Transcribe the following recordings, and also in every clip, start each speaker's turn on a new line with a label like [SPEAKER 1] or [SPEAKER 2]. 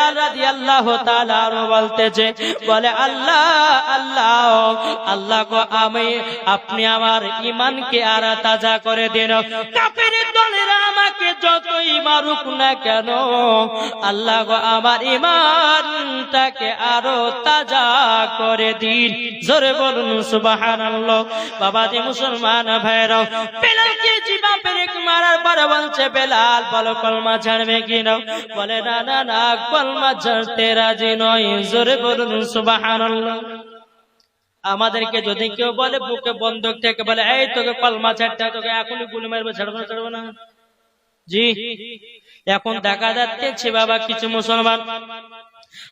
[SPEAKER 1] বেলাল রাদিয়াল্লাহু তাআলা আরো বলতেছে, বলে আল্লাহ আল্লাহ আল্লাহ গো, আপনি আমার ঈমানকে আর তাজা করে দিন। কাফেরের দলেরা আমাকে যতই মারুক না কেন, আল্লাহ গো আমার ঈমানটাকে আরো তাজা করে দিন। জোরে বলুন সুবহানাল্লাহ। বাবাজি মুসলমান ভাইরা, বেলালকে জিবা পেরেক মারার পর বলছে, বেলাল বলো কলমা ছাড়বে কিনা? বলে না না না, কলমা ছাড়তে রাজি নয়। জোরে বলুন সুবহানাল্লাহ। আমাদেরকে যদি কেউ বলে বুকে বন্দুক থেকে বলে, এই তোকে কলমা ছাড়তে, তোকে এখনই গুলি মারবে, ছাড়বো না ছাড়বো না? জি, এখন দেখা যাচ্ছে বাবা কিছু মুসলমান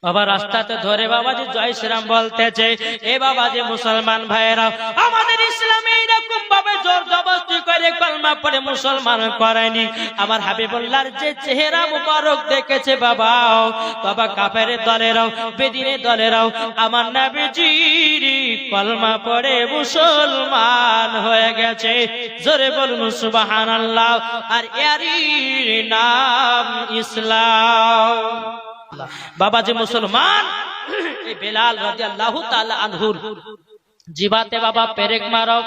[SPEAKER 1] বাবা রাস্তাতে ধরে বাবাজি জয় শ্রীরাম বলতেছে। এ বাবাজি মুসলমান ভাইয়েরা, আমাদের ইসলামে এরকম ভাবে জোর জবরদস্তি করে কলমা পড়ে মুসলমান করায়নি। আমার হাবিবুল্লাহর যে চেহারা মুবারক দেখেছে বাবা, বাবা কাফেরের দলেরাও বেদিনের দলেরাও আমার নবীজির কলমা পড়ে মুসলমান হয়ে গেছে। জোরে বলুন সুবহানাল্লাহ। আর এরই নাম ইসলাম। বাবাজি মুসলমান, এই বেলাল রাদিয়াল্লাহু তাআলা আনহুর জিবাতে বাবা পেরেক মারো,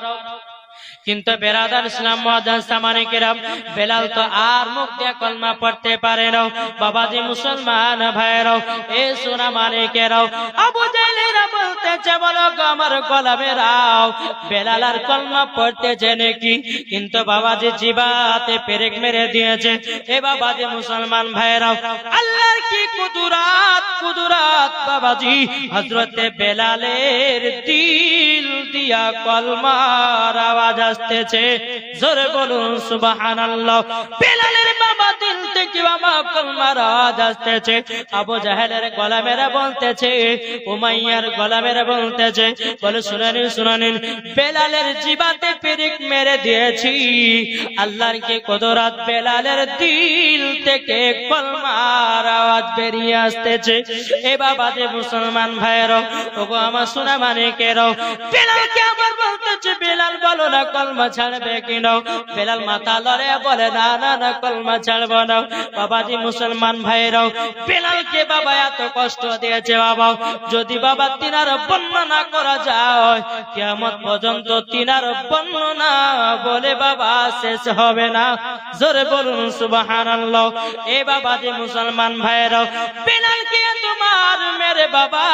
[SPEAKER 1] কিন্তু বেরাদার ইসলাম মুআজ্জাজ সামানে কিরাম, বেলাল তো আর মুখ দিয়ে কলমা পড়তে পারে না। বাবাজি মুসলমান ভাইরা, এ সোনা মানিকেরাও, আবু জাহেলেরা বলতেছে, বলো গো আমার গোলামেরাও, বেলাল আর কলমা পড়তেছে নাকি? কিন্তু বাবাজি জিবাতে পেরেক মেরে দিয়েছে। এ বাবাজি মুসলমান ভাইরা, আল্লাহর কি কুদরত কুদরত বাবাজি, হযরতে বেলালের দিল দিয়া কলমার আওয়াজ আসতেছে। জোরে বলুন সুবহানাল্লাহ। বেলালের বাবা দিল থেকে বাবা কলমার আওয়াজ আসতেছে। আবু জাহেলের গোলামেরা বলতেছে, উমাইয়ার গোলামেরা বলতেছে, বলে শুনে নিন শুনে নিন, বেলালের জিবাতে পেরেক মেরে দিয়েছি। আল্লাহর কি কুদরত, বেলালের দিল থেকে কলমার আওয়াজ বেরিয়ে আসতেছে। এ বাবাজি মুসলমান ভাইয়েরা, ওগো আমার সোনা মানিকেরা, বেলালকে আবার বলতেছে, বেলাল বলো না কলমা ছাড়বে কিনা? বেলাল মাথা লড়ে বলে, না না না, কলমা ছাড়বো না। বাবাজি মুসলমান ভাইরাও, বেলালকে বাবা এত কষ্ট দিয়েছে বাবা, যদি বাবা তিনার বর্ণনা করা যায় কিয়ামত পর্যন্ত তিনার বর্ণনা বলে বাবা শেষ হবে না। জোরে বলুন সুবহানাল্লাহ। এ বাবাজি মুসলমান ভাইরাও, বেলালকে তোমার মেরে বাবা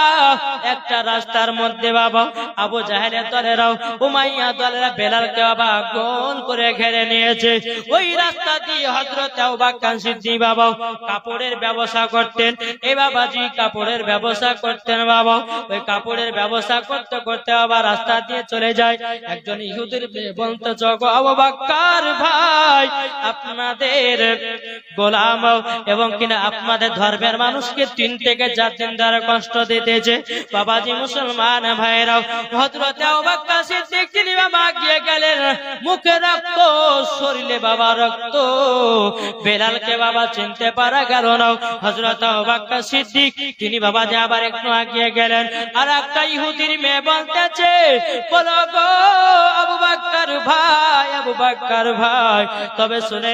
[SPEAKER 1] একটা রাস্তার মধ্যে বাবা আবু জাহেলের দলেরাও উমাইয়া দলেরা বেলালকে বাবা গোল করে ঘিরে নিয়েছে। ওই রাস্তা দিয়ে হযরত আবু বকর সিদ্দিক বাবা কাপড়ের ব্যবসা করতেন। এ বাবাজি কাপড়ের ব্যবসা করতেন বাবা। ওই কাপড়ের ব্যবসা করতে করতে বাবা রাস্তা দিয়ে চলে যায়। একজন ইহুদির বলতে, জগো আবু বকর ভাই, আপনাদের গোলাম এবং কিনা আপনাদের ধর্মের মানুষকে 3 থেকে 4 দিন ধরে কষ্ট দিতেছে। বাবাজি মুসলমান ভাইরাও, হযরত আবু বকর সিদ্দিক তিনি বাবা গিয়ে গেলেন, মুখে রক্ত, শরীরে বাবা রক্ত, বেলালকে বাবা চিনতে পারা গেল না। হযরত আবু বকর সিদ্দিক তিনি বাবা যে আবার একটু আগিয়ে গেলেন, আর একটা ইহুদির মেয়ে বলতেছে, বলো গো আবু বকর ভাই, আবু বকর ভাই, তবে শুনে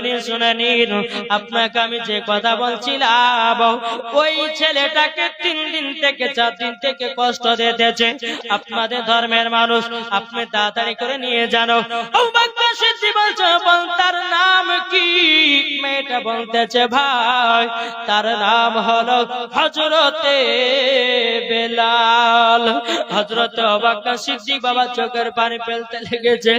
[SPEAKER 1] নিন আপনাকে আমি যে কথা বলছিলাম, ওই ছেলেটাকে 3 দিন থেকে 4 দিন থেকে কষ্ট দিতেছে। আপনাদের ধর্মের মানুষ, আপনি তাড়াতাড়ি করে নিয়ে যান। আবু বকর সিদ্দিক বলছে, বল তার নাম কি? মেয়েটা বলতেছে, ভাই তার নাম হলো হযরতে বেলাল। হযরত আবু বকর সিদ্দিক বাবা চোখের পানি ফেলতে লেগেছে,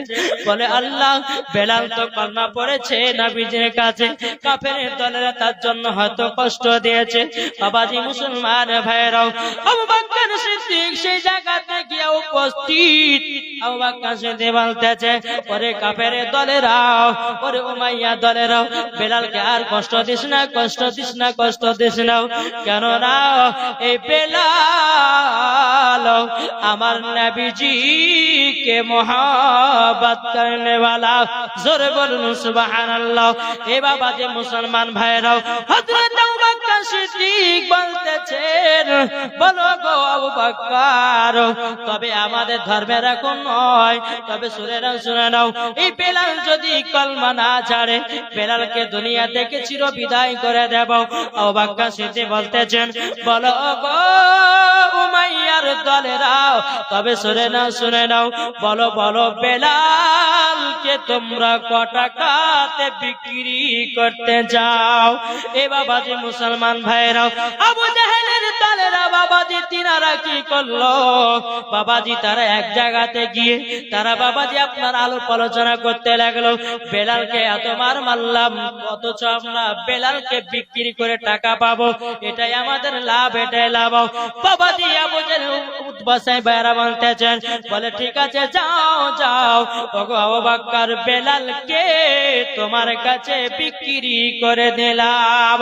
[SPEAKER 1] বলে আল্লাহ, বেলাল তো কলমা পড়েছে নবীজির কাছে, কাফেরের দলেরা তার জন্য হয়তো কষ্ট দিয়েছে। বাবাজি মুসলমান ভাইরাও, আবু বকর সিদ্দিক সেই জায়গাতে গিয়ে উপস্থিত। আবু বকর সিদ্দিক বলতেছে, ওরে কাফেরের দলেরাও, ওরে উমাইয়া দলেরাও, বেলালকে আর কষ্ট দিস না, কষ্ট দিস না, কষ্ট দিস না। কেন না এই বেলাল আমার নবীজিকে মহব্বত করনে वाला। জোরে বলুন সুবহানাল্লাহ। এ বাবাজি মুসলমান ভাইরাও, হযরত আবু বকর সিদ্দিক বলতেছেন, বলো গো আবু বকর, তবে আমাদের ধর্মের এখন নয়। তবে শুনে নাও, এই বেলাল যদি কলমা না ছাড়ে, বেলালকে দুনিয়া থেকে চির বিদায় করে দেব। আবু বকর সিদ্দিক বলতেছেন, বলো গো উমাইয়ার দলেরাও, তবে শুনে নাও, বলো বলো বেলালকে তোমরা কত টাকাতে বিক্রি করতে যাও? এ বাবাজি মুসলমান ভাইরাও, আবু জাহেলের দলেরা বাবাজি তিনারা কি করলো? বাবাজি তারা এক জায়গাতে গিয়ে তারা বাবাজি আপনার আলোপ আলোচনা করতে লাগলো, বেলালকে এত মার মারলাম, অথচ আমরা বেলালকে বিক্রি করে টাকা পাবো, এটাই আমাদের লাভ, এটাই লাভ। বাবাজি আবু জাহেল উতবাসাই বাইরা বলতেছেন, বলে ঠিক আছে যাও যাও, ওগো আবু বকর বেলালকে তোমার কাছে বিক্রি করে দিলাম।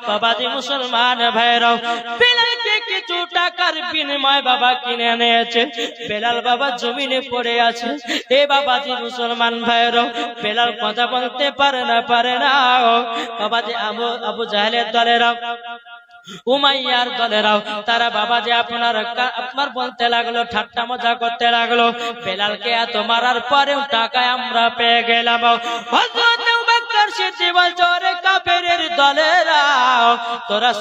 [SPEAKER 1] বাবাজি মুসলমান ভাইরাও, বেলালকে কিছু টাকার বিনিময় বাবা কিনে নিয়েছে। বেলাল বাবা জমিনে পড়ে আছে। এ বাবাজি মুসলমান ভাইরাও, বেলাল কথা বলতে পারে না। বাবাজি আবু জাহেলের দলেরা, উমাইয়ার দলেরাও, তারা বাবাজি আপনার বলতে লাগলো, ঠাট্টা মজা করতে লাগলো, বেলালকে এত মারার পরেও টাকা আমরা পেয়ে গেলাম। হযরত আবু বকর সিদ্দিক বলছে, ওরে কাফেরের দলেরাও, তোরা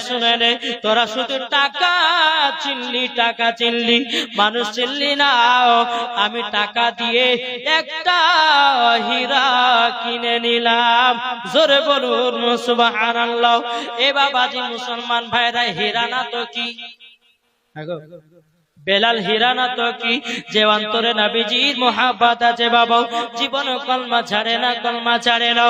[SPEAKER 1] শুনে নে, তোরা শুধু টাকা চিনলি, মানুষ চিনলি না। আমি টাকা দিয়ে একটা হীরা কিনে নিলাম। জোরে বলুন সুবহানাল্লাহ। এ বাবাজি মুসলমান ভাইরা, হীরা না তো কি, বেলাল হীরা না তো কি, যে অন্তরে নবীজির মুহাব্বত আছে বাবা, জীবন কলমা ছাড়ে না।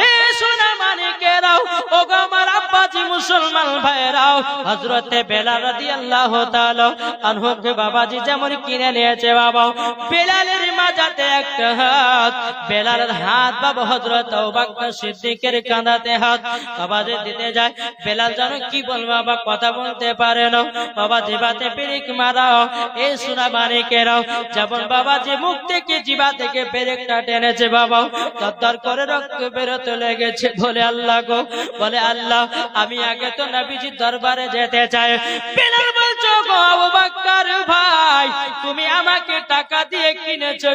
[SPEAKER 1] এ সোনা মানিকেরাও, ওগো আমার আব্বাজি মুসলমান ভাইরাও, হযরতে বেলাল রাদিয়াল্লাহু তাআলা আনহুকে বাবাজি যেমন কিনে নিয়েছে বাবা, বেলালের মাজাতে একটা হাত, বেলালের হাত বাবা হযরত আবু বকর সিদ্দিকের কাঁধাতে হাত বাবাজি দিতে যায়। বেলাল জানো কি বলবে বাবা, কথা বলতে পারে না বাবা, জিবাতে পেরেক মারাও। এ সোনা মানিকেরাও, যেমন বাবাজি মুখ থেকে জিবা থেকে পেরেকটা টেনেছে বাবা, তরতর করে রক্ত বেরোতে লেগেছে। বলে আল্লাহ গো, বলে আল্লাহ, আমি আগে তো নবীজির দরবারে যেতে চাই। বেলাল বলছো, গো আবু বকর ভাই, তুমি আমাকে টাকা দিয়ে কিনেছো,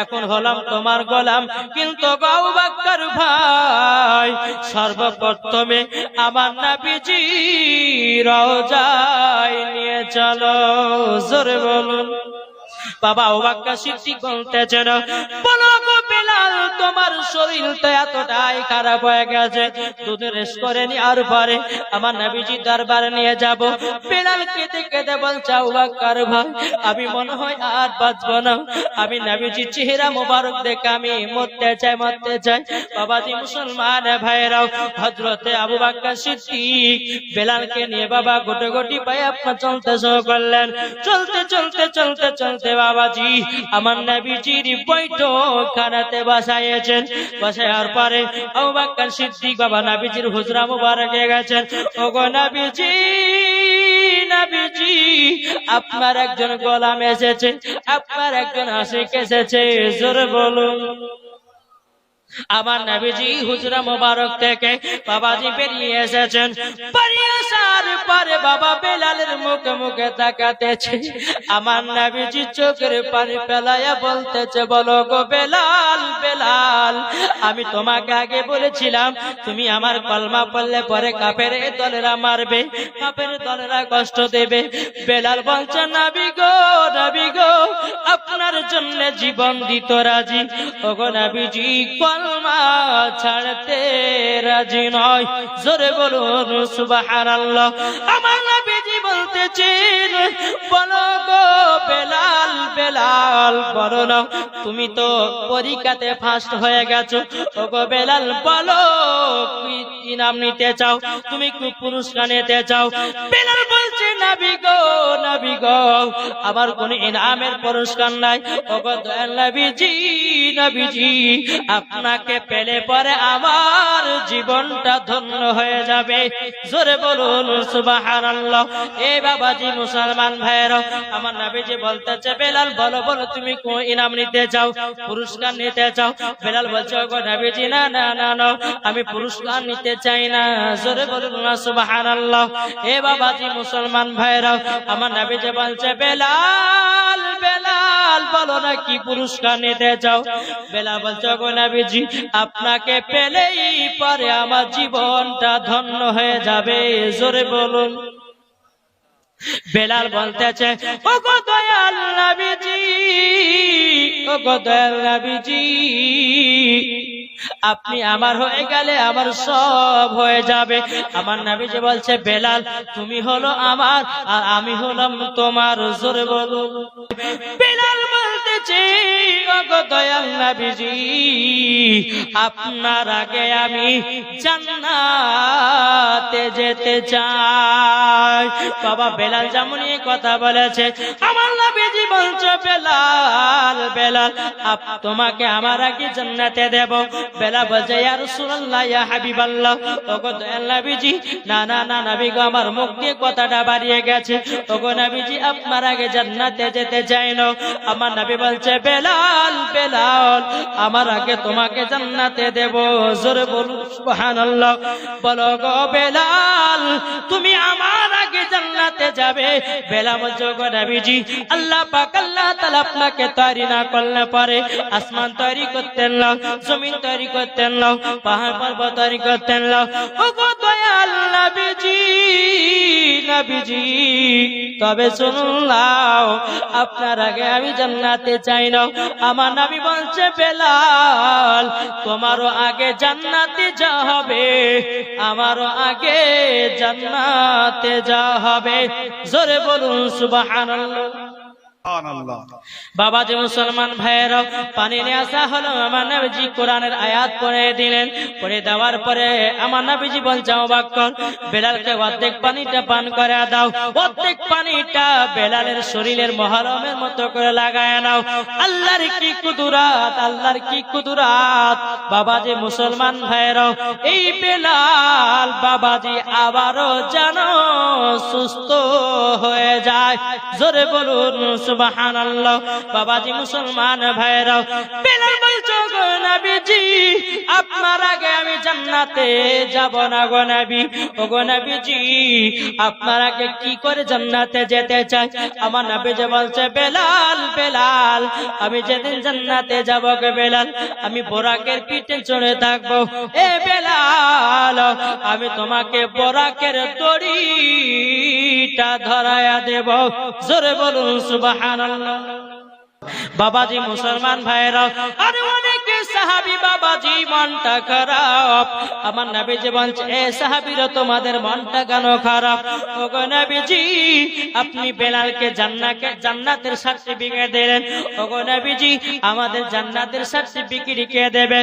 [SPEAKER 1] এখন হলাম তোমার গোলাম, কিন্তু গো আবু বকর ভাই, সর্বপ্রথমে আমার নবীজি রওজায় নিয়ে চলো। জোরে বলুন। বাবা আবু বকর সিদ্দিক বলতেছেন, বলো গো বেলাল, তোমার শরীরটা এতটাই খারাপ হয়ে গেছে, দুধ রেশ করে নেওয়ার পরে আমার নবীজির দরবারে নিয়ে যাব। বেলাল কেঁদে কেঁদে বলছে, আবু বকর ভাই, আমি মনে হয় আর বাঁচবো না, আমি নবীজির চেহারা মোবারক দেখে আমি মরতে চাই। বাবাজি মুসলমান ভাইরাও, হযরতে আবু বকর সিদ্দিক বেলালকে নিয়ে বাবা গোটে গোটি পায়ে আপনার চলতে শুরু করলেন। চলতে বাবাজি আমার নবীজির বৈঠকখানাতে বসাইয়েছেন। বসার পরে আবু বকর সিদ্দিক বাবা নবীজির হুজরা মুবারকে গেছেন। ওগো নবীজি, আপনার একজন গোলাম এসেছে, আপনার একজন আশিক এসেছে। জোরে বলুন। আমার নবীজি হুজরা মুবারক থেকে বাবাজি বেরিয়ে এসেছেন। বেরিয়ে আসার পরে বাবা বেলালের মুখে তাকাতেছে। আমার নবীজি চোখের পানি ফেলায়া বলতেছে, বলো গো বেলাল, আমি তোমাকে আগে বলেছিলাম তুমি আমার কলমা পড়লে পরে কাফের দলেরা মারবে, কাফের দলেরা কষ্ট দেবে। বেলাল বলছে, নবী গো, আপনার জন্য জীবন দিতে রাজি। ওগো নবীজি কলমা ছাড়তে রাজি নয়। জোরে বলুন সুবহানাল্লাহ। আমার নবীজি বলতেছেন, বলো গো বেলাল, বলো না, তুমি তো পরীক্ষাতে ফার্স্ট হয়ে গেছো। ওগো বেলাল, বলো কি ইনাম নিতে চাও, তুমি কি পুরস্কার নিতে চাও? বেলাল বলছে, নবী গো, আমার কোন ইনামের পুরস্কার নাই। ওগো দয়াল নবীজি, আপনাকে পেলে পরে আমার জীবনটা ধন্য হয়ে যাবে। জোরে বলুন সুবহানাল্লাহ। এ বাবাজি মুসলমান ভাইরা, আমার নবীজি বলতেছে বেলাল বলো বলো তুমি কোন ইনাম নিতে চাও, পুরস্কার নিতে চাও? বেলাল বলছে ওগো নবীজি না না না না, আমি পুরস্কার নিতে চাই না। জোরে বলুন না সুবহানাল্লাহ। এ বাবাজি মুসলমান ভাইরা, আমার নবীজি বলছে বেলাল বেলাল বলো না কি পুরস্কার নিতে চাও? বেলাল বলছে ওগো নবীজি আপনাকে পেলেই পরে আমার জীবনটা ধন্য হয়ে যাবে। জোরে বলুন। বেলাল বলতেছে ওগো দয়াল নবীজি, ওগো দয়াল নবীজি, আপনি আমার হয়ে গেলে আমার সব হয়ে যাবে। আমার নবীজি বলছে বেলাল তুমি হলো আমার আর আমি হলাম তোমার। জোরে বলুন। বেলাল বলতেছে ওগো দয়াল নবীজি, আপনার আগে আমি জান্নাতে যেতে চাই। বাবা বেলাল যেমন এই কথা বলেছে, আমার নবীজি বলছে বেলাল বেলাল তোমাকে আমার আগে জান্নাতে দেব। বেলাল বলছে ইয়া রাসূলুল্লাহ ইয়া হাবিবাল্লাহ, ওগো দয়াল নবীজি না না না নবী গো, আমার মুখ দিয়ে কথাটা বাড়িয়ে গেছে। ওগো নবীজি আপনার আগে জান্নাতে যেতে চাই না। আমার নবী বলছে বেলাল বেলাল আমার আগে তোমাকে জান্নাতে দেব। জোরে বলুন সুবহানাল্লাহ। বলো গো বেলাল তুমি আমার আগে জান্নাতে যাবে? বেলাল বলছে গো নবীজি আল্লাহ পাক আল্লাহ তাআলা আপনাকে তৈরি না করলে পারে আসমান তৈরি করতেন না, জমিন তৈরি করতেন না, পাহাড় পর্বত তৈরি করতেন না। ওগো দয়াল নবীজি নবীজি তবে শুনুন নাও, আপনার আগে আমি জান্নাতে চাই না। আমার নবী বলছে বেলাল তোমারও আগে জান্নাতে যা হবে, আমারও আগে জান্নাতে যা হবে। জোরে বলুন সুবহানাল্লাহ। বাবাজি মুসলমান ভাইয়েরা, পানি নিয়ে আসা হলো। আমার নবীজি কোরআনের আয়াত পড়ে দিলেন। পড়ে দেওয়ার পরে আমার নবীজি বলছে অবাক কর, বেলালকে অর্ধেক পানিটা পান করে দাও, অর্ধেক পানিটা বেলালের শরীরের মহরমের মতো করে লাগায় নাও। আল্লাহর কি কুদরাত, আল্লাহর কি কুদরাত। বাবাজি মুসলমান ভাইয়েরা, এই বেলাল বাবাজি আবারও যেন সুস্থ হয়ে যায়। জোরে বলুন সুবহানাল্লাহ। বাবাজি মুসলমান ভাইরা, বেলাল বলছে গো নবীজি আপনার আগে আমি জান্নাতে যাব না গো নবী। ওগো নবীজি আপনার আগে কি করে জান্নাতে যেতে চাই? আমার নবীজি বলছে বেলাল বেলাল আমি যেদিন জান্নাতে যাব গো বেলাল আমি বোরাকের পিঠে চড়ে থাকবো। এ বেলাল আমি তোমাকে বোরাকের দড়িটা ধরায়া দেব। জোরে বলুন সুবহানাল্লাহ। বাবাজি মুসলমান ভাইরা, আর অনেকে সাহাবী বাবাজি মনটা খারাপ। আমার নবীজি বলছে এ সাহাবীরা তোমাদের মনটা কেন খারাপ? ওগো নবীজি আপনি বেলালকে জান্নাতের সার্টিফিকেট দিলেন। ওগো নবীজি আমাদের জান্নাতের সার্টিফিকেট কে দেবে?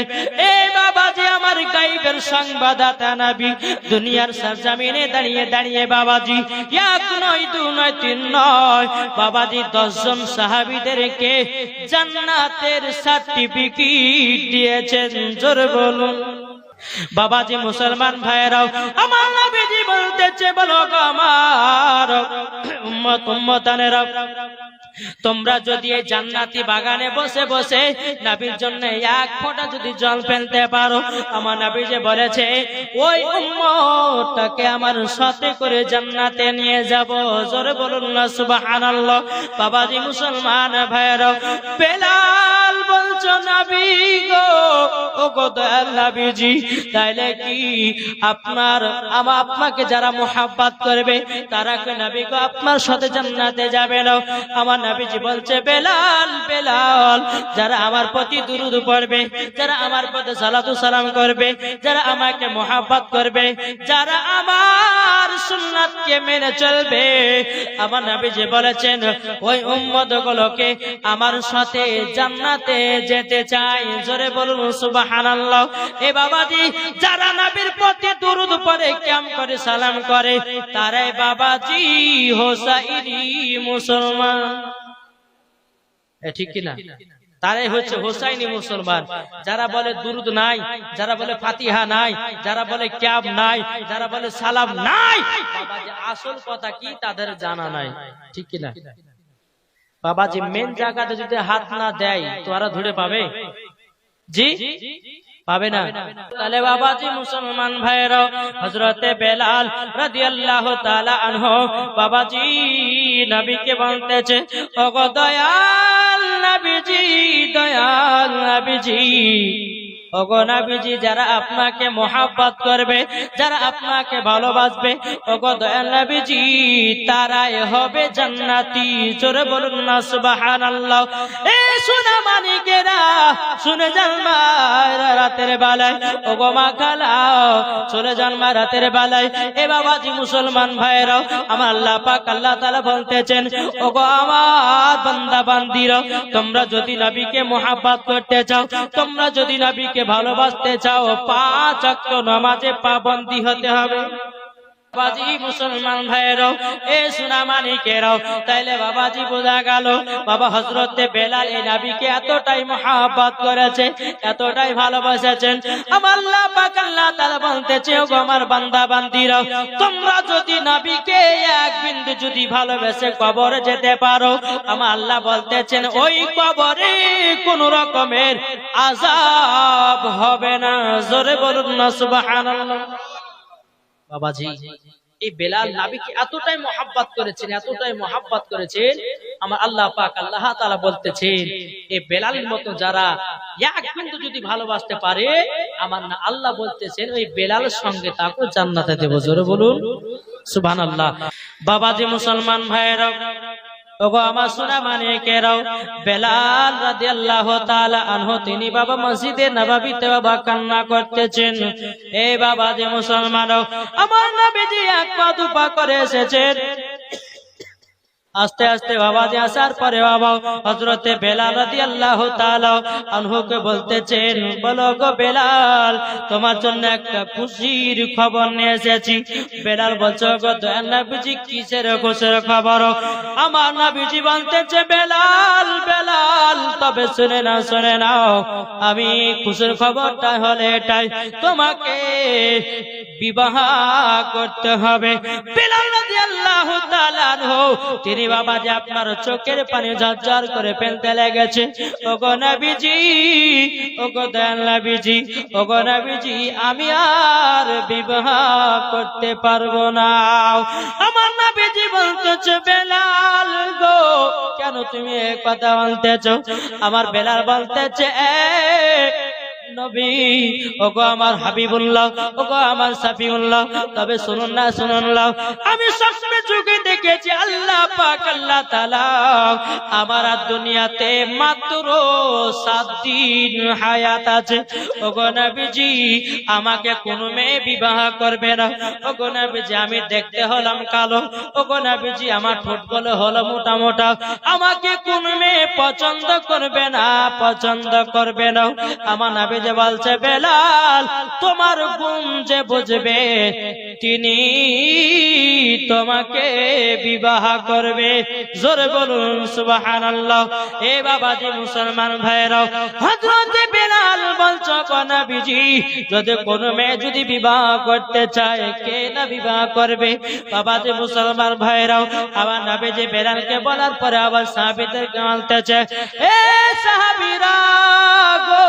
[SPEAKER 1] এ বাবাজি আমার গায়বের সংবাদদাতা নবী দুনিয়ার সরজমিনে দাঁড়িয়ে দাঁড়িয়ে বাবাজি এক নয় দুই নয় তিন নয় বাবাজি 10 জন সাহাবীদেরকে জান্নাতের সার্টিফিকেট দিয়েছেন। জোরে বলুন। বাবাজি মুসলমান ভাইরাও, আমার নবীজি বলতেছে বলো গো আমার উম্মত উম্মতানেরা, তোমরা যদি এই জান্নাতি বাগানে বসে বসে নবীর জন্য এক ফোঁটা যদি জল ফেলতে পারো, আমার নবী যে বলেছে ওই উম্মতটাকে আমার সাথে করে জান্নাতে নিয়ে যাব। জোরে বলুন না সুবহানাল্লাহ। বাবাজি মুসলমান ভাইরা, বেলাল বলছো নবী গো ও গো দয়াল নবীজি তাইলে কি আপনাকে যারা মুহাব্বত করবে তারা কি নবী গো আপনার সাথে জান্নাতে যাবে না? আমার নবীজি বলছে বেলাল বেলাল যারা আমার প্রতি দুরূদ পড়বে, যারা আমার প্রতি সালাতু সালাম করবে, যারা আমাকে মুহাব্বত করবে, যারা আমার সুন্নাতকে মেনে চলবে, আমার নবীজি বলেছেন ওই উম্মতগুলোকে আমার সাথে জান্নাতে যেতে চাই। জোরে বলুন সুবহানাল্লাহ। এ বাবাজি যারা নবীর প্রতি দুরূদ পড়ে কিয়াম করে সালাম করে তারাই বাবাজি হোসাইরি মুসলমান। ঠিক কি না? তারাই হচ্ছে হোসাইনি মুসলমান। যারা বলে দুরুদ নাই, যারা বলে ফাতিহা নাই, যারা বলে ক্যাব নাই, যারা বলে সালাম নাই, বাবাজি আসল কথা কি তাদের জানা নাই, ঠিক কিনা? বাবাজি মেন জায়গাতে যদি হাত না দেয় তো ওরা ধরে পাবে? জি পাবে না। তাহলে বাবাজি মুসলমান ভাইরা, হযরতে বেলাল রাদিয়াল্লাহু তাআলা আনহু বাবাজি নবীকে বলতেছে, ওগো দয়াল নবীজি, দয়াল নবীজি, ওগো নবীজি, যারা আপনাকে মহব্বত করবে, যারা আপনাকে ভালোবাসবে, ওগো দয়াল নবীজি, তারাই হবে জান্নাতি। জোরে বলুন না সুবহানাল্লাহ। এ সোনা মানিকেরা শুনে যান মা রাতের বেলায়, ওগো মা খালাও চলে যান মা রাতের বেলায়। এ বাবাজি মুসলমান ভাইরা, আমার আল্লাহ পাক আল্লাহ তাআলা বলতেছেন, ওগো আমার বান্দা বান্দীরা, তোমরা যদি নবীকে মহব্বত করতে চাও, তোমরা যদি নবীকে ভালোবাসতে চাও, 5 ওয়াক্ত নামাজে পাবন্দী হতে হবে। বাবাজি মুসলমান ভাইরাও, এ সোনা মানিকেরাও, তাইলে বাবাজি বোঝা গেল বাবা হযরতে বেলাল এই নবীকে এতটাই মহব্বত করেছে, এতটাই ভালোবাসেছেন। আমার আল্লাহ পাক আল্লাহ তাআলা বলতেছে, ও আমার বান্দা বান্দীরা, তোমরা যদি নবীকে এক বিন্দু যদি ভালোবেসে কবরে যেতে পারো, আমার আল্লাহ বলতেছেন ওই কবরে কোন রকমের আযাব হবে না। জোরে বলুন না সুবহানাল্লাহ। বাবাজি এই বেলাল নবীকে এতটাই মহব্বত করেছেন, এতটাই মহব্বত করেছেন, আমার আল্লাহ পাক আল্লাহ তাআলা বলতেছেন, এই বেলালের মতো যারা এক বিন্দু যদি ভালোবাসতে পারে, আমার না আল্লাহ বলতেছেন ওই বেলালের সঙ্গে তাকে জান্নাতে দেব। জোরে বলুন সুবহানাল্লাহ। বাবাজি মুসলমান ভাইরা, ওগো আমার সোনা মানিকেরাও, বেলাল রাদিয়াল্লাহু তাআলা আনহু তিনি বাবা মসজিদে নববীতে বাবা কান্না করতেছেন। এই বাবা যে মুসলমানও, আমার নবীজি এক পা দুপা করে এসেছেন। আস্তে আস্তে বাবাজি আসার পরে বাবা হযরতে বেলাল রাদিয়াল্লাহু তাআলা আনহুকে বলতেছেন, বলো গো বেলাল, তোমার জন্য একটা খুশির খবর নিয়ে এসেছি। বেলাল বলছে, গো দয়াল নবীজি, কিসের খুশির খবর? আমার নবীজি বলতেছে, বেলাল বেলাল, তবে শুনে নাও, শুনে নাও, আমি খুশির খবরটা হলো এটাই, তোমাকে বিবাহ করতে হবে। বেলাল রাদিয়াল্লাহু তাআলা আনহু তিনি বাবাজি আপনার চোখের পানি ঝরঝর করে ফেলতে লেগেছে। ওগো নবীজি, ওগো দয়াল নবীজি, ওগো নবীজি, আমি আর বিবাহ করতে পারবো না। আমার নবীজি বলতেছে, বেলাল গো, কেন তুমি এই কথা বলতেছো? আমার বেলাল বলতেছে, নবী, ওগো আমার হাবিবুল্লাহ, ওগো আমার সাফিউল্লাহ, তবে শুনুন না, শুনুন না, আমি সবসময় চোখে দেখেছি আল্লাহ পাক আল্লাহ তাআলা আমার দুনিয়াতে মাত্র 7 দিন হায়াত আছে। ওগো নবীজি, আমাকে কোন মেয়ে বিবাহ করবে না। ওগো নবীজি, আমি দেখতে হলাম কালো। ওগো নবীজি, আমার ঠোঁটগুলো হলো মোটা মোটা, আমাকে কোন মেয়ে পছন্দ করবে না, পছন্দ করবে না। আমার নবী যে বলছে, বেলাল, তোমার গুণ যে বুঝবে তিনি তোমাকে বিবাহ করবে। জোরে বলুন সুবহানাল্লাহ। এ বাবাজি মুসলমান ভাইরা, হযরত বেলাল বলছে, গো নবীজি, যদি কোন মেয়ে যদি বিবাহ করতে চায়, কে না বিবাহ করবে? বাবাজি মুসলমান ভাইরা, আমার নবী যে বেলালকে বলার পরে আবার সাহাবীদেরকে বলতেছে, এ সাহাবীরা গো,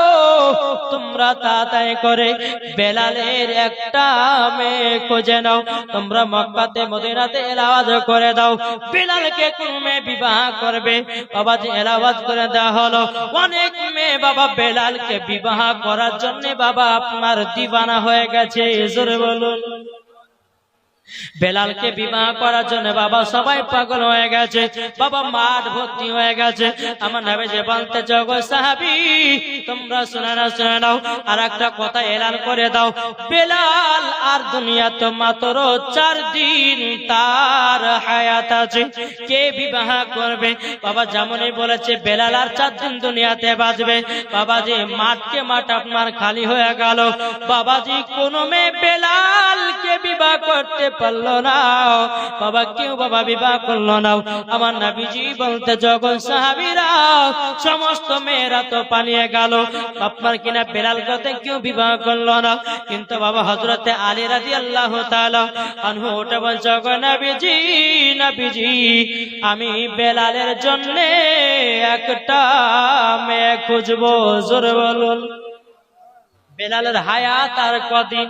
[SPEAKER 1] তোমরা তাড়াতাড়ি করে বেলালের একটা মেয়ে খুঁজে নাও, তোমরা মক্কাতে মদিনাতে এলাওয়াজ করে দাও, বেলালকে কোন মেয়ে বিবাহ করবে। বাবাজি এলাওয়াজ করে দেওয়া হলো। অনেক মেয়ে বাবা বেলালকে বিবাহ করার জন্য বাবা আপনার দিওয়ানা হয়ে গেছে। জোরে বলুন। বেলালকে বিবাহ করার জন্য বাবা সবাই পাগল হয়ে গেছে, বাবা মাঠ ভর্তি হয়ে গেছে। আমার নবী যে বলতে, গো সাহাবী, তোমরা শুনে নাও, শুনে নাও, আর একটা কথা এলান করে দাও, বেলাল আর দুনিয়াতে মাত্র 4 দিন তার হায়াত আছে, কে বিবাহ করবে? বাবা যেমনই বলেছে বেলাল আর 4 দিন দুনিয়াতে বাঁচবে। বাবাজি মাঠকে মাঠ আপনার খালি হয়ে গেল। বাবাজি কোন মেয়ে বেলালকে বিবাহ করতে পারলো না বাবা, কেউ বাবা বিবাহ করলো না। আমার নবীজি বলতে যখন সাহাবীরা সমস্ত মেয়েরা তো পালিয়ে গেল, আপনার কিনা বেলাল করতে কেউ বিবাহ করলো না, কিন্তু বাবা হযরতে আলী রাদিয়াল্লাহু তাআলা আনহু ওটা বলছে নবীজি নবীজি আমি বেলালের জন্য একটা মেয়ে খুঁজবো। জোরে বলুন। বেলালের হায়াত আর কদিন?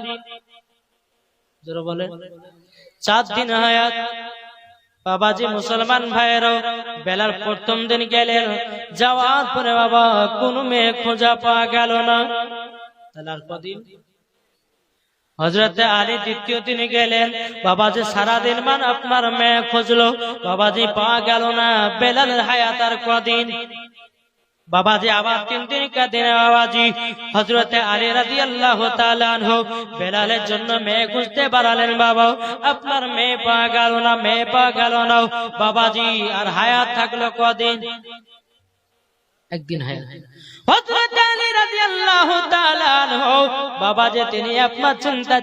[SPEAKER 1] জোরে বলেন। 4 দিন হায়াত। বাবাজি মুসলমান ভাইয়েরও বেলাল প্রথম দিন গেলেন, যাওয়ার পরে বাবা কোনো মেয়ে খোঁজা পাওয়া গেল না। তাহলে আর কদিন? হযরতে আলী দ্বিতীয় দিন গেলেন, বাবাজি সারাদিন মান আপনার মেয়ে খুঁজলো, বাবাজি পাওয়া গেল না। বেলালের হায়াত আর কদিন? বাবাজি আবার 3 দিন কাঁদিনে বাবাজি হযরতে আলী রাদিয়াল্লাহু তাআলা আনহু বেলালের জন্য মেয়ে খুঁজতে বাড়ালেন। বাবা আপনার মেয়ে পাওয়া গেল না, মেয়ে পাওয়া গেল না। বাবাজি আর হায়াত থাকলো কদিন? একদিন হায়াত। হযরত আলী রাদিয়াল্লাহু তাআলা আনহু বাবাজি তিনি আপনার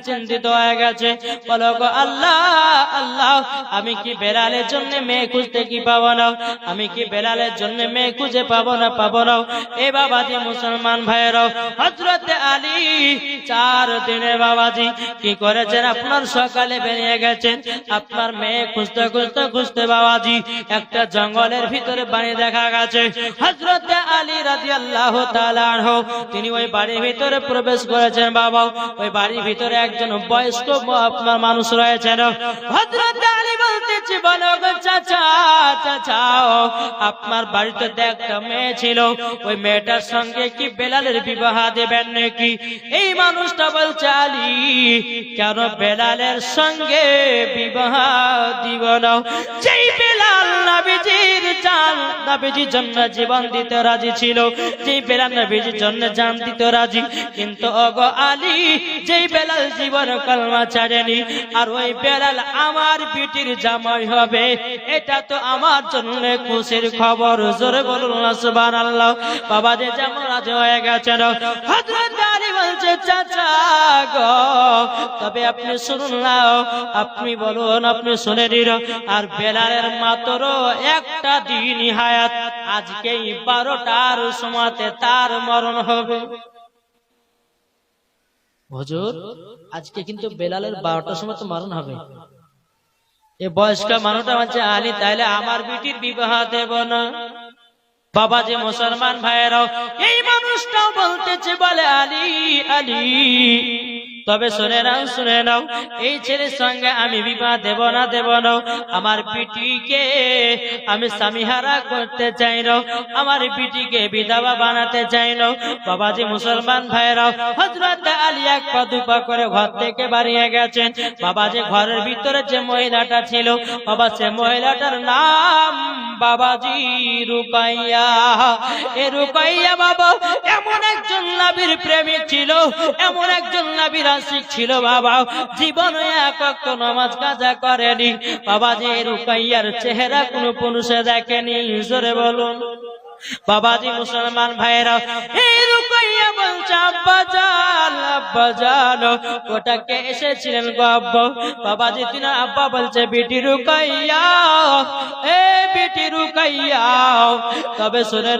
[SPEAKER 1] চিন্তিত হয়ে গেছে, বলো গো আল্লাহ আল্লাহ আমি কি বেলালের জন্য মেয়ে খুঁজতে কি পাবো না? আমি কি বেলালের জন্য মেয়ে খুঁজে পাবো না? এ বাবাজি মুসলমান ভাইয়েরাও হযরত আলী 4 দিনে বাবাজি কি করেছেন, আপনার সকালে বেরিয়ে গেছেন আপনার মেয়ে খুঁজতে বাবাজি একটা জঙ্গলের ভিতরে বাড়ি দেখা গেছে। হযরত আলী রাদিয়াল্লাহু তাআলা আনহু তিনি ওই বাড়ির ভিতরে প্রবেশ করেছেন। বাবা ওই বাড়ির ভিতরে একজন বয়স্ক আপনার মানুষ রয়েছেন। হযরত আলী বলতেছে, বলো গো চাচা চাচা আপনার বাড়িতে একটা মেয়ে ছিল, ওই মেয়েটার সঙ্গে কি বেলালের বিবাহ দেবেন নাকি? এই মানুষটা বলছে, আলী কেন বেলালের সঙ্গে বিবাহ দিব না? যেই বেলাল নবীজির জান নবীজির জন্য জীবন দিতে রাজি ছিল, যেই বেলাল নবীজির জন্য জান দিতে রাজি, কিন্তু ওগো আলী যেই বেলাল জীবন কলমা ছাড়েনি, আর ওই বেলাল আমার বিটির জামাই হবে, এটা তো আমার জন্য খুশির খবর। জোরে বলুন সুবহানাল্লাহ। বাবা যে যেমন রাজি হয়ে গেছেন। হযরত আলী বলছে, চাচা গো তবে আপনি শুনুন না, আপনি বলুন, আপনি শুনে নিন। আর বেলালের মাত্র একটা দিন হায়াত, আজকেই 12টার সময়তে তার মরণ হবে। হুজুর আজকে কিন্তু বেলালের 12টার সময় তো মরণ হবে। এই বয়স্ক মানুষটা বলছে, আলী তাইলে আমার বিটির বিবাহ দেব না? বাবাজি মুসলমান ভাইয়েরাও এই মানুষটাও বলতেছে, বলে আলী আলী তবে শুনে নাও এই ছেলের সঙ্গে আমি বিবাহ দেব না আমার বিটিকে আমি স্বামীহারা করতে চাই না, আমার বিটিকে বিধবা বানাতে চাই না। বাবাজি মুসলমান ভাইয়েরাও হযরত আলী 1 পা 2 পা করে ঘর থেকে বাড়িয়ে গেছেন। বাবাজি ঘরের ভিতরে যে মহিলাটা ছিল, বাবা সে মহিলাটার নাম বাবাজি রুকাইয়া। এ রুকাইয়া বাবা এমন একজন নবীর প্রেমিক ছিল, এমন একজন নবীর আশিক ছিল। বাবা জীবনে এক ওয়াক্ত নামাজ কাজা করেনি। বাবাজি রুকাইয়ার চেহারা কোনো পুরুষে দেখেনি। জোরে বলুন। বাবাজি মুসলমান ভাইরা এই রুকাইয়া বলছে, আব্বা জান ওটাকে এসেছিলেন গো আব্বা। বাবাজি তিনি আব্বা বলছে, বেটি রুকাইয়া এ বেটি রুকাইয়া তবে শুনে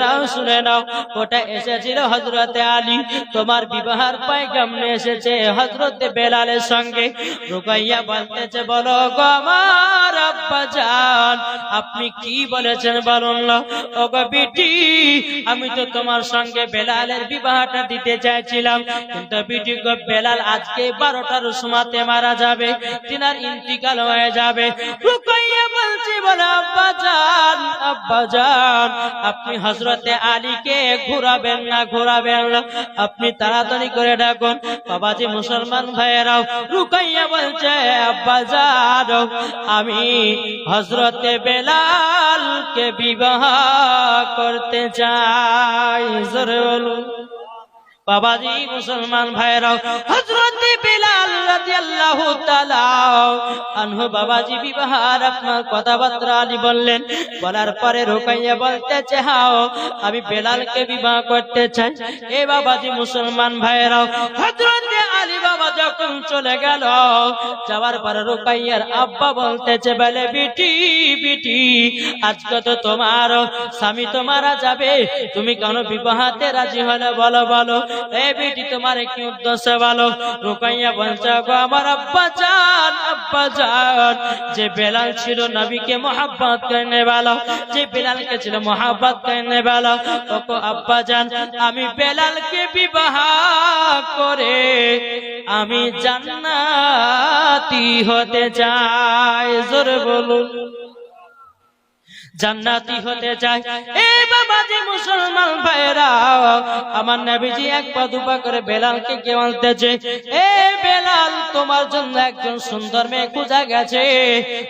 [SPEAKER 1] নাও ওটা এসেছিল হযরতে আলী, তোমার বিবাহের পয়গাম নিয়ে এসেছে হযরতে বেলালের সঙ্গে। রুকাইয়া বলতেছে, বলো গো আমার আব্বা জান আপনি কি বলেছেন বলুন না। ও গো বেটি আমি তো তোমার সঙ্গে বেলালের বিবাহটা দিতে চাইছিলাম, কিন্তু বিটি গো বেলাল আজকে 12টার সময়তে মারা যাবে, তিনার ইন্তিকাল হয়ে যাবে। রুকাইয়া বলছে, বলে আব্বা জান আপনি হযরতে আলীকে ঘোরাবেন না আপনি তাড়াতাড়ি করে ডাকুন। বাবাজি মুসলমান ভাইয়েরাও রুকাইয়া বলছে, আব্বা জান আমি হযরতে বেলালকে বিবাহ করতে চাই। জোরে বলুন। বাবাজি মুসলমান ভাইরাও হযরতে বেলাল রাদিয়াল্লাহু তাআলা আনহু বাবাজি বিবাহের আপনার কথাবার্তা আলী বললেন। বলার পরে রুকাইয়া বলতেছে, হাও আমি বেলালকে বিবাহ করতে চাই। এ বাবাজি মুসলমান ভাইরাও হযরতে আলী বাবা যখন চলে গেল, যাওয়ার পরে রুকাইয়ার আব্বা বলতেছে, বলে বিটি বিটি, আজকে তো তোমার স্বামী তো মারা যাবে, তুমি কেন বিবাহতে রাজি হলে বলো বলো, এই বিটি তোমার কি উদ্দেশ্য বলো। রুকাইয়া বলছে, গো আমার আব্বা জান, যে বেলাল ছিল নবীকে মোহাব্বত করনে वाला, যে বেলালকে ছিল মোহাব্বত করনে वाला, ওগো আব্বা জান, আমি বেলালকে বিবাহ করে আমি জান্নাতি হতে চাই। জোরে বলুন, জান্নাতি হতে চাই। এ বাবাজি মুসলমান ভাইরা, আমার নবীজি এক পা দুপা করে বেলালকে কে বলতেছে, এ বেলাল, তোমার জন্য একজন সুন্দর মেয়ে খোঁজা গেছে,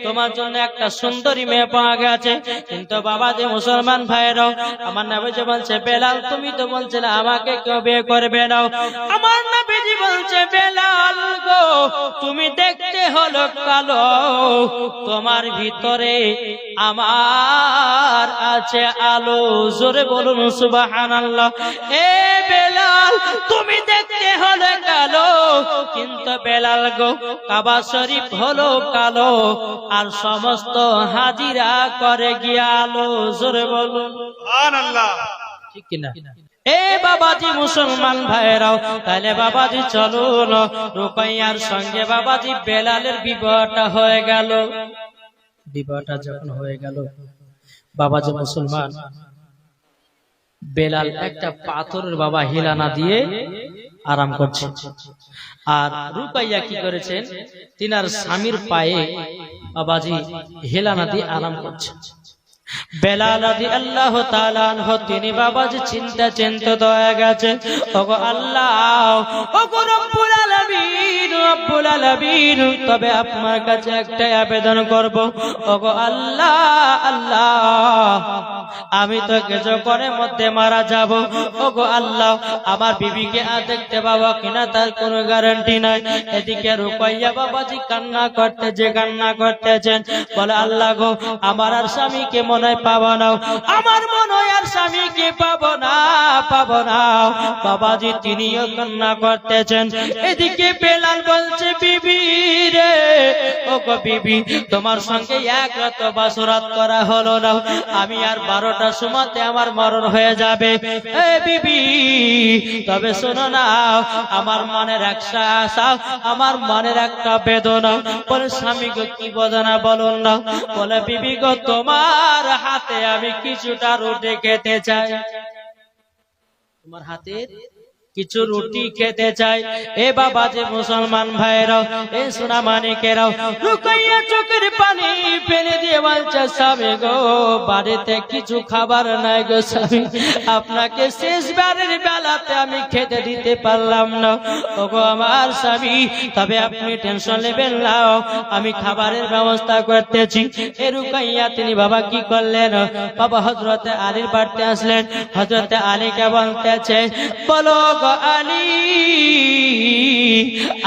[SPEAKER 1] তোমার জন্য একটা সুন্দরী মেয়ে পাওয়া গেছে। কিন্তু বাবাজি মুসলমান ভাইরা, আমার নবীজি বলছে, বেলাল তুমি তো বলছিলে আমাকে কেউ বিয়ে করবে না। আমার নবীজি বলছে, বেলাল গো, তুমি দেখতে হলো কালো, তোমার ভিতরে আমার আছে আলো। জোরে বলুন সুবহানাল্লাহ। এ বেলাল, তুমি দেখতে হলে কালো, কিন্তু বেলাল গো, কাবা শরীফ হলো কালো, আর সমস্ত হাজিরা করে গিয়া আলো। জোরে বলুন সুবহানাল্লাহ, ঠিক কিনা? এ বাবাজি মুসলমান ভাইরাও, তাহলে বাবাজি চলুন, রুকাইয়ার সঙ্গে বাবাজি বেলালের বিবাহটা হয়ে গেল। বিবাহটা যখন হয়ে গেল, বাবাজি মুসলমান, বেলাল একটা পাথরের বাবা হিলানা দিয়ে আরাম করছে, আর রুকাইয়া কি করেছেন, তিনার স্বামীর পায়ে বাবাজি হিলানা দিয়ে আরাম করছে। বেলাল রাদিয়াল্লাহু তাআলা আনহু তিনি বাবাজি চিন্তিত হয়ে গেছে, ওগো আল্লাহ, ওগো রব্বুল আলামিন, রব্বুল আলামিন, তবে আপনার কাছে একটা আবেদন করব, ওগো আল্লাহ, আল্লাহ, আমি তো কিছুক্ষণের মধ্যে মারা যাব, ওগো আল্লাহ, আমার বিবিকে দেখতে পাবো কিনা তার কোনো গ্যারান্টি নাই। এদিকে রুকাইয়া বাবাজি কান্না করতেছেন, বলে আল্লাহ গো, আমার আর স্বামীকে মনে হয় পাবো না, আমার মনে হয় আর স্বামীকে পাবো না। বাবাজি তিনিও কান্না করতেছেন। এদিকে বেলাল বলছে, বিবি রে, ও গো বিবি, তোমার সঙ্গে এক রাত বাসরাত করা হলো না, আমি আর 12টার সময়তে আমার মরণ হয়ে যাবে। এ বিবি, তবে শোনো না, আমার মনের একটা আশা, আমার মনের একটা বেদনা। বলে স্বামী গো, কি বেদনা বলুন না। বলে বিবি গো, তোমার হাতে আমি কিছুটা রুটি খেতে চাই, তোমার হাতে কিছু রুটি খেতে চাই। এ বাবা যে মুসলমান ভাইরাও, এ সোনা মানিকেরাও, রুকাইয়া চোখের পানি ফেলে দিয়ে বলছে, স্বামী গো, বাড়িতে কিছু খাবার নাই গো স্বামী, আপনাকে শেষবারের বেলাতে আমি খেতে দিতে পারলাম না। ওগো আমার স্বামী, তবে আপনি টেনশন নেবেন না, আমি খাবারের ব্যবস্থা করতেছি। এ রুকাইয়া তিনি বাবা কি করলেন, বাবা হযরতে আলীর বাড়িতে আসলেন। হযরতে আলীকে বলতেছে, বলো আলী,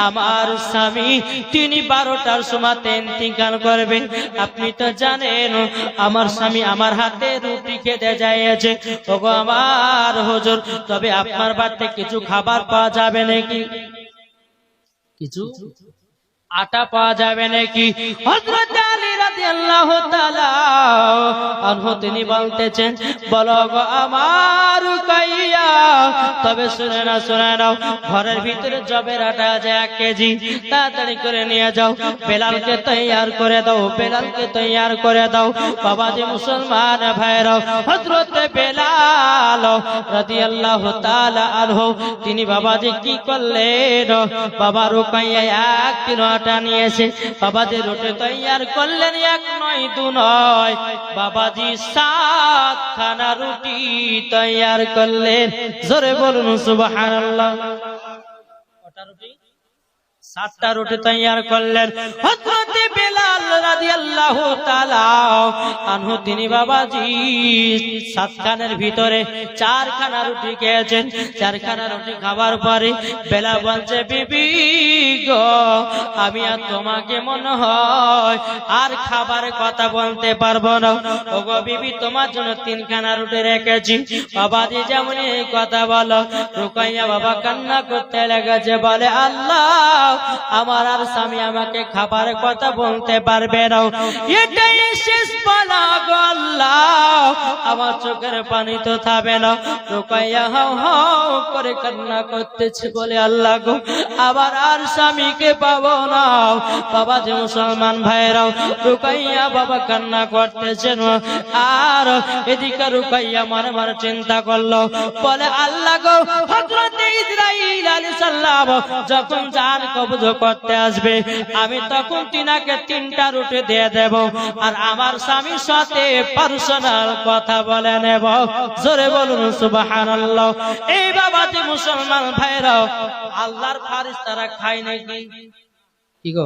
[SPEAKER 1] আমার স্বামী তিনি 12টার সময়তে ইন্তিকাল করবে, আপনি তো জানেন আমার স্বামী আমার হাতে রুটি খেতে যাইছে। ওগো আমার হুজুর, তবে আপনার বাড়িতে কিছু খাবার পাওয়া যাবে নাকি, কিছু আটা পাওয়া যাবে নাকি? হযরত আলী রাদিয়াল্লাহু তাআলা আনহু তিনি বলতেছেন, বলো গো আমার রুকাইয়া, তবে শুনে নাও, ঘরের ভিতরে জবের আটা আছে 1 কেজি, তাড়াতাড়ি করে নিয়ে যাও, বেলালকে তৈয়ার করে দাও, বেলালকে তৈয়ার করে দাও। বাবাজি মুসলমান ভাইরা, হযরত বেলাল রাদিয়াল্লাহু তাআলা আনহু তিনি বাবাজি কি করলেন, বাবা রুকাইয়া 1 কিলো আটা নিয়ে এসে বাবাজি রুটি তৈয়ার করলেন। 1 নয় 2 নয়, বাবাজি 7 খানা রুটি তৈয়ার করলেন। জোরে বলুন সুবহানাল্লাহ। কটা রুটি? 7টা রুটি তৈয়ার করলেন। হযরত বেলাল রাদিয়াল্লাহু রাদিয়াল্লাহু তাআলা আনহু তিনি বাবাজি 7 খানের ভিতরে 4 খানা রুটি খেয়েছেন। 4 খানা রুটি খাবার পরে বেলা বলছে বিবি গো আমি আর তোমাকে মনে হয় আর খাবারের কথা বলতে পারবো না। ওগো বিবি তোমার জন্য 3 খানা রুটি রেখেছি। বাবাজি যেমন এই কথা বলো রুকাইয়া বাবা কান্না করতে লেগেছে, বলে আল্লাহ আমার আর স্বামী আমাকে খাবারের কথা বলতে পারবে না, এটাই শেষ বলা গো আল্লাহ আমার চোখের পানি তো থামবে না। রুকাইয়া হাও হাও করে কান্না করতেছে, বলে আল্লাহ গো আবার আর স্বামীকে পাবো না। বাবা যে মুসলমান ভাইরাও রুকাইয়া বাবা কান্না করতেছেন, আর এদিকে রুকাইয়া মনে মনে চিন্তা করলো, বলে আল্লাহ গো হযরত ইসরাঈল আলাইহিস সালাম যখন জান কবজ করতে আসবে আমি তখন তিনাকে 3টা রুটি দিয়ে দেব, আর আমার স্বামীর সাথে পার্সোনাল কথা বলে নেব। জোরে বলুন সুবহানাল্লাহ। এই বাবাজি মুসলমান ভাইরাও আল্লাহর ফেরেশতারা খায় নাকি? কি গো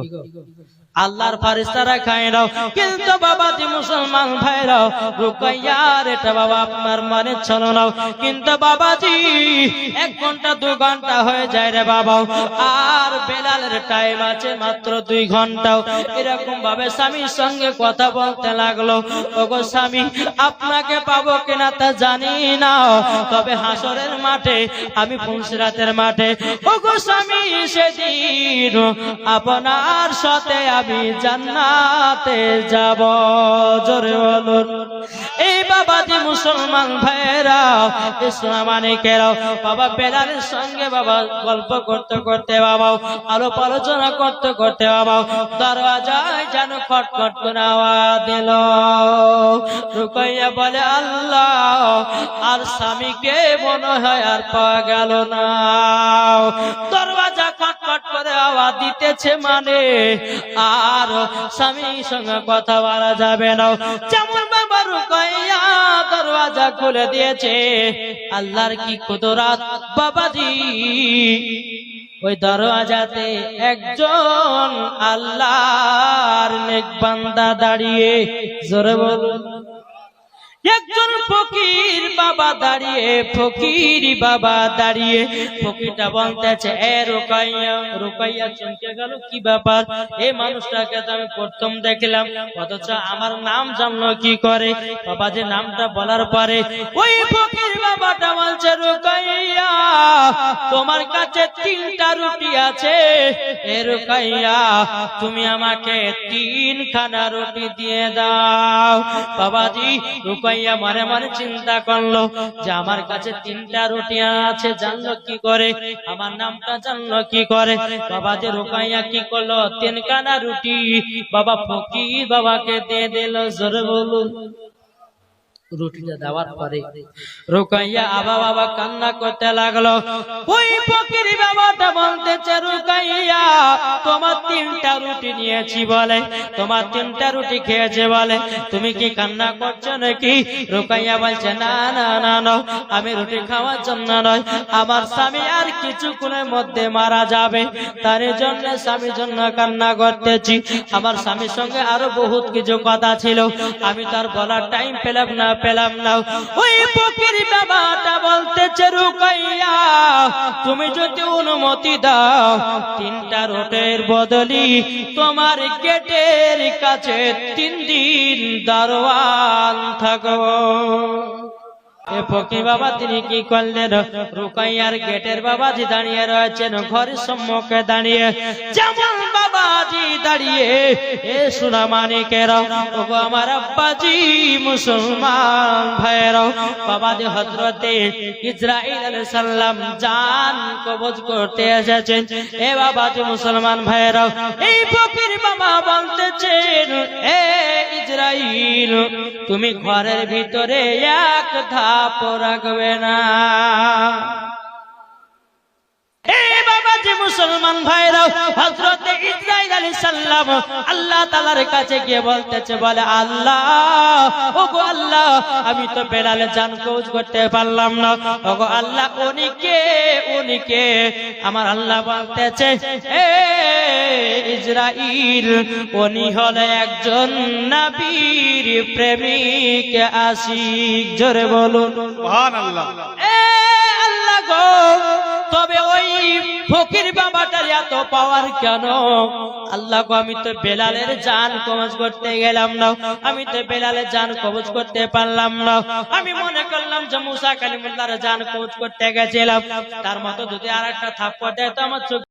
[SPEAKER 1] আল্লাহর ফেরেশতারা খায় না, কিন্তু বাবাজি মুসলমান ভাইরাও রুকাইয়ার এটা বাবা আপনার মনে ছিল না, কিন্তু বাবাজি 1 ঘন্টা 2 ঘন্টা হয়ে যায় রে বাবা, আর বেলালের টাইম আছে মাত্র 2 ঘন্টা। এরকম ভাবে স্বামীর সঙ্গে কথা বলতে লাগলো। ওগো স্বামী আপনাকে পাবো কিনা তা জানি না, তবে হাসরের মাঠে আমি পুলসিরাতের মাঠে ওগো স্বামী সেদিন আপনার সাথে আমি জান্নাতে যাব। জোরে বলুন। এই বাবাজি মুসলমান ভাইরা ইসলামানিকেরা বাবা বেলালের সঙ্গে বাবা গল্প করতে করতে বাবা আলাপ আলোচনা করতে করতে বাবা দরওয়াজায় যেন খটখট করে আওয়াজ দিল। রুকাইয়া বলে আল্লাহ আর স্বামীকে মনে হয় আর পাওয়া গেল না। দরওয়াজা খটখট করে আওয়াজ দিতেছে মানে আর স্বামীর সঙ্গে কথা বলা যাবে না। যেমন বাবা রুকাইয়া দরওয়াজা খুলে দিয়েছে, আল্লাহর কি কুদরত বাবাজি, ওই দরওয়াজাতে একজন আল্লাহর নেক বান্দা দাঁড়িয়ে। জোরে বলুন। একজন ফকির বাবা দাঁড়িয়ে, ফকির বাবা দাঁড়িয়ে, ফকিরটা বলতেছে এ রুকাইয়া। রুকাইয়া চমকে গেল, কি ব্যাপার এই মানুষটাকে তো আমি প্রথম দেখলাম, অথচ আমার নাম জানলো কি করে? বাবা যে নামটা বলার পরে ওই ফকির বাবাটা বলছে রুকাইয়া তোমার কাছে 3টা রুটি আছে, এ রুকাইয়া তুমি আমাকে 3 খানা রুটি দিয়ে দাও। বাবাজি রুকাইয়া মনে মনে চিন্তা করলো যে আমার কাছে 3টা রুটি আছে, জানলো কি করে? আমার নামটা জানলো কি করে? বাবা যে রুকাইয়া কি করলো 3 খানা রুটি বাবা ফকির বাবাকে দিয়ে দিল। জোরে বলুন। রুটিটা দেওয়ার পরে রুকাইয়া আবা বাবা কান্না করতে লাগলো। ওই ফকির বাবাটা বলতেছে রুকাইয়া তোমার 3টা রুটি নিয়েছি বলে, তোমার 3টা রুটি খেয়েছে বলে, তুমি কি কান্না করছো নাকি? রুকাইয়া বলছে না না না না, আমি রুটি খাওয়ার জন্য নয়, আমার স্বামী আর কিছুক্ষণের মধ্যে মারা যাবে, তার জন্য স্বামীর জন্য কান্না করতেছি। আমার স্বামীর সঙ্গে আরো বহুত কিছু কথা ছিল, আমি তার বলার টাইম পেলাম না। ওই ফকির বাবাটা বলতেছে রুকাইয়া তুমি যদি অনুমতি দাও 3টা রুটির বদলি তোমার গেটের কাছে 3 দিন দারোয়ান থাকবো। ফকির বাবা তিনি কি করলেন? রুকাইয়ার গেটের বাবাজি দাঁড়িয়ে রয়েছেন, ঘরের সম্মুখে দাঁড়িয়ে। যেমন বাবাজি দাঁড়িয়ে এ সোনা মানিকেরা ওগো আমার আব্বাজি মুসলমান ভাইয়েরা, বাবাজি হযরতে ইসরাঈল আলাইহিস সালাম জান কবজ করতে এসেছেন। এ বাবাজি মুসলমান ভাইয়েরা এই ফকির বাবা বলতেছেন এ ইসরাঈল তুমি ঘরের ভিতরে এক 1 ধাপ রাখবে না। বাবাজি মুসলমান ভাইরা, হযরত ইসরাঈল আলাইহিস সালাম আল্লাহ তাআলার কাছে গিয়ে বলতেছে, বলে আল্লাহ, ওগো আল্লাহ, আমি তো বেলালের জান কবজ করতে পারলাম না। ওগো আল্লাহ, উনিকে আমার আল্লাহ বলতেছে, এ ইসরাঈল, উনি হলো একজন নবীর প্রেমিক আশিক। জোরে বলুন
[SPEAKER 2] সুবহানাল্লাহ।
[SPEAKER 1] আল্লাহ গো, তবে ওই ফকির বাবাটার এত পাওয়ার কেন? আল্লাহ গো, আমি তো বেলালের জান কবজ করতে গেলাম না, আমি তো বেলালের জান কবজ করতে পারলাম না। আমি মনে করলাম যে মুসা কালিমুল্লাহর জান কবজ করতে গেছিলাম, তার মতো যদি আর একটা থাপ্পড় দেয় তো আমার চোখ